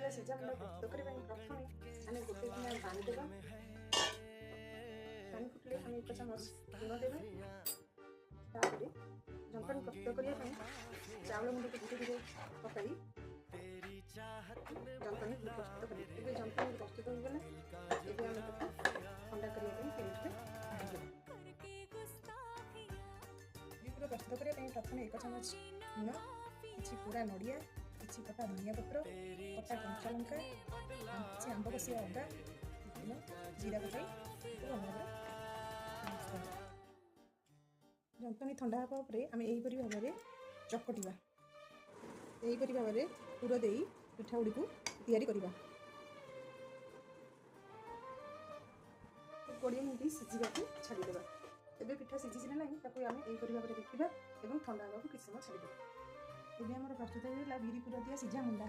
दिया सीझा मुंडा प्रस्तुत करने प्रथम आम गोटे गिना पानी देवा। पानी फुटले आम 1 चामच लुण देवा। जंतनी प्रस्तुत करने चावल मुंड को धीरे धीरे पकाई जंतनी प्रस्तुत करें। जंतनी प्रस्तुत हो गला ठंडा करने पूरा प्रस्तुत करने प्रथम 1 चामच लुण कि पूरा नड़िया कि कटा धनिया पत्र कटा कंचा लंका कि आंब कषिया अदा जीरा पकाई जंतनी ठंडा हाँ आम यहीपरी भाव में चकटा यहीपरी भाव में पूर दे पिठा गुड़ी को तैयारी करवा। 20 मिनट सीझा छाड़ीदेवा। एबे पिठा सीझी ना आम यहीपरी भाव में देखा और ठंडा हाँ किसी समय छाड़ीदेवा। एबे आम प्रस्तुत होगा बिरी पूर दिया सीझा मुंडा।